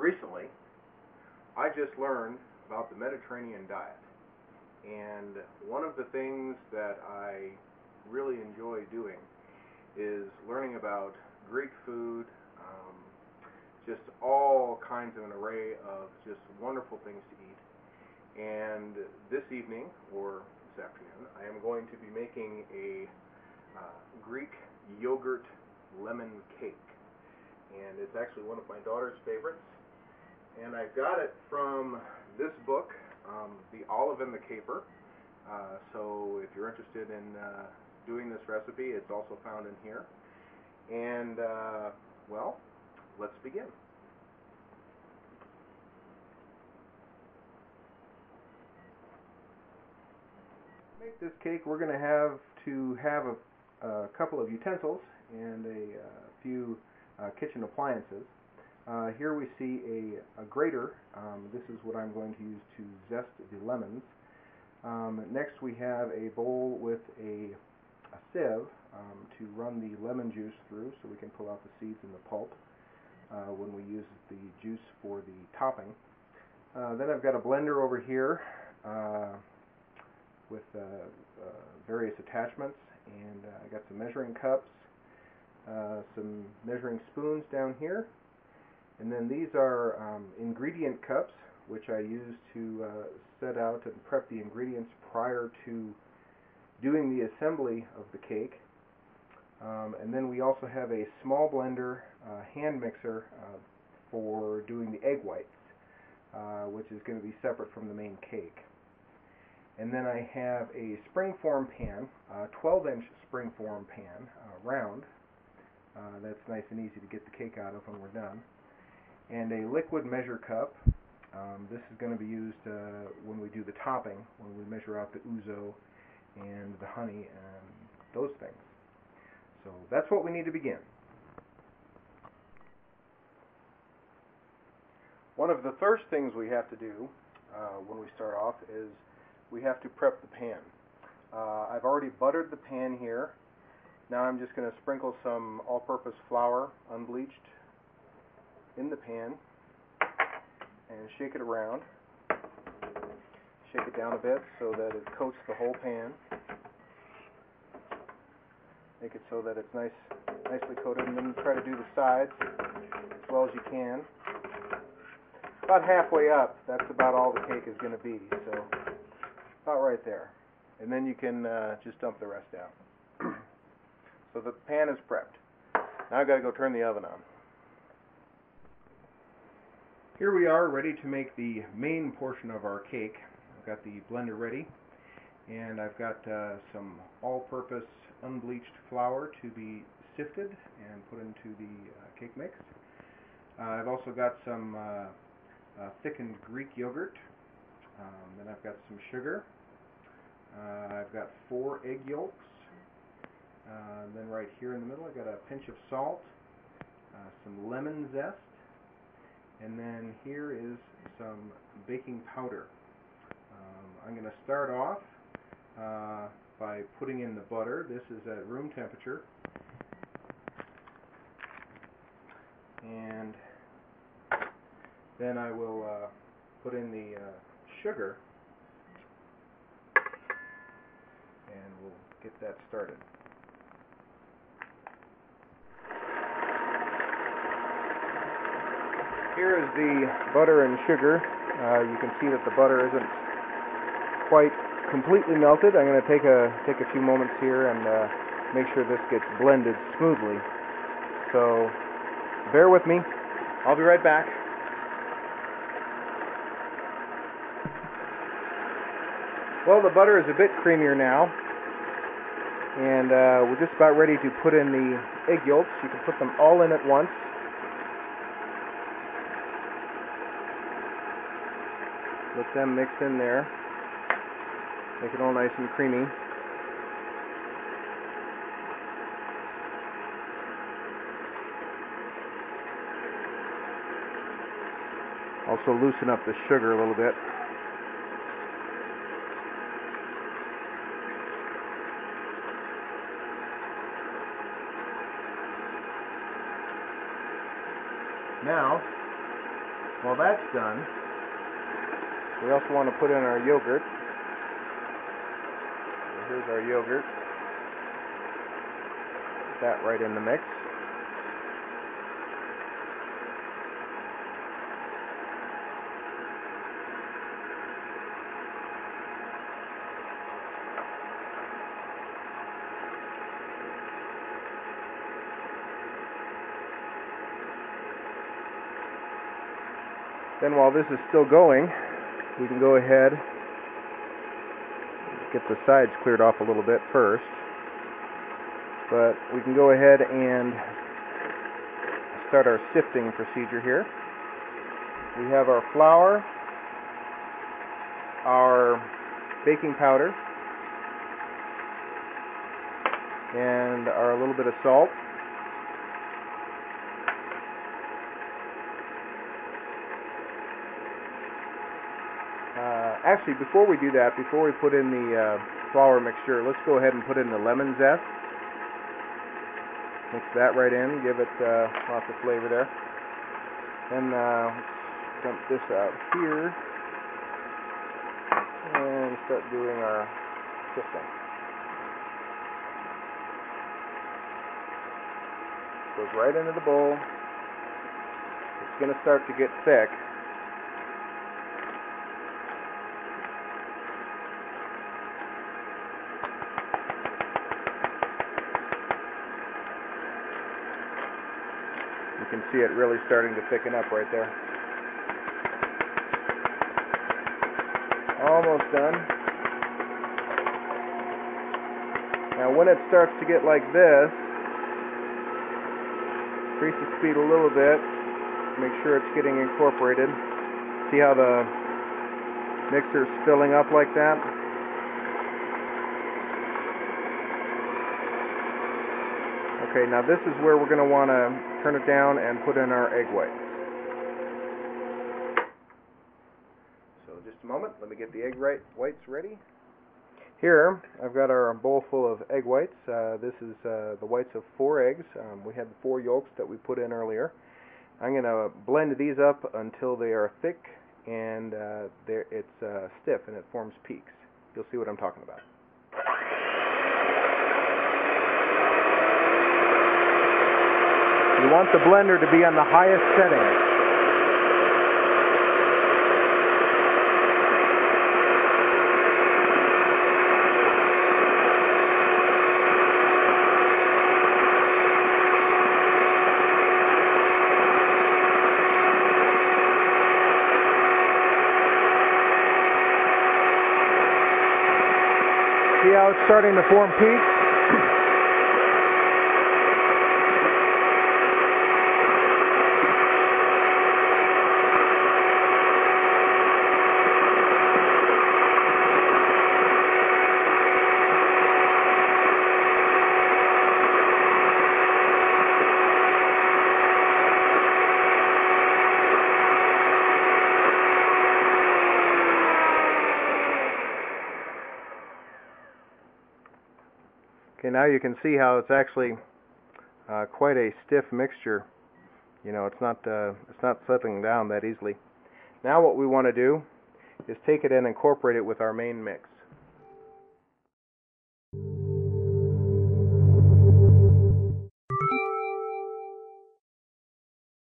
recently, I just learned about the Mediterranean diet, and one of the things that I really enjoy doing is learning about Greek food, just all kinds of an array of just wonderful things to eat. And this evening, or this afternoon, I am going to be making a Greek yogurt lemon cake. And it's actually one of my daughter's favorites. And I got it from this book, The Olive and the Caper. So if you're interested in doing this recipe, it's also found in here. And, well, let's begin. To make this cake, we're going to have a couple of utensils and a few kitchen appliances. Here we see a grater. This is what I'm going to use to zest the lemons. Next we have a bowl with a sieve to run the lemon juice through so we can pull out the seeds and the pulp when we use the juice for the topping. Then I've got a blender over here with various attachments, and I got some measuring cups, some measuring spoons down here, and then these are ingredient cups, which I use to set out and prep the ingredients prior to doing the assembly of the cake. And then we also have a small blender hand mixer for doing the egg whites, which is going to be separate from the main cake. And then I have a springform pan, 12-inch springform pan, round. That's nice and easy to get the cake out of when we're done. And a liquid measure cup. This is going to be used when we do the topping, when we measure out the ouzo and the honey and those things. So that's what we need to begin. One of the first things we have to do when we start off is we have to prep the pan. I've already buttered the pan here. Now I'm just going to sprinkle some all-purpose flour, unbleached, in the pan and shake it around. Shake it down a bit so that it coats the whole pan. Make it so that it's nicely coated, and then try to do the sides as well as you can. About halfway up, that's about all the cake is going to be, so about right there. And then you can just dump the rest out. So the pan is prepped. Now I've got to go turn the oven on. Here we are, ready to make the main portion of our cake. I've got the blender ready, and I've got some all-purpose unbleached flour to be sifted and put into the cake mix. I've also got some thickened Greek yogurt. Then I've got some sugar. I've got 4 egg yolks. Then right here in the middle I've got a pinch of salt, some lemon zest, and then here is some baking powder. I'm going to start off by putting in the butter. This is at room temperature. And then I will put in the sugar, and we'll get that started. Here is the butter and sugar. You can see that the butter isn't quite completely melted. I'm going to take a few moments here and make sure this gets blended smoothly. So bear with me. I'll be right back. Well, the butter is a bit creamier now, and we're just about ready to put in the egg yolks. You can put them all in at once. Let them mix in there. Make it all nice and creamy. Also loosen up the sugar a little bit. Now, While that's done, we also want to put in our yogurt. So here's our yogurt. Put that right in the mix. Then while this is still going, we can go ahead and get the sides cleared off a little bit first. But we can go ahead and start our sifting procedure here. We have our flour, our baking powder, and our little bit of salt. Actually, before we do that, before we put in the flour mixture, let's go ahead and put in the lemon zest. Mix that right in, give it lots of flavor there. Then let's dump this out here and start doing our sifting. Goes right into the bowl. It's going to start to get thick. You can see it really starting to thicken up right there. Almost done. Now when it starts to get like this, increase the speed a little bit, make sure it's getting incorporated. See how the mixer's filling up like that? Okay, now this is where we're going to want to turn it down and put in our egg whites. So just a moment, let me get the egg whites ready. Here, I've got our bowl full of egg whites. This is the whites of 4 eggs. We had the 4 yolks that we put in earlier. I'm going to blend these up until they are thick and it's stiff and it forms peaks. You'll see what I'm talking about. You want the blender to be on the highest setting. See how it's starting to form peaks? Okay, now you can see how it's actually quite a stiff mixture. You know, it's not settling down that easily. Now what we want to do is take it and incorporate it with our main mix.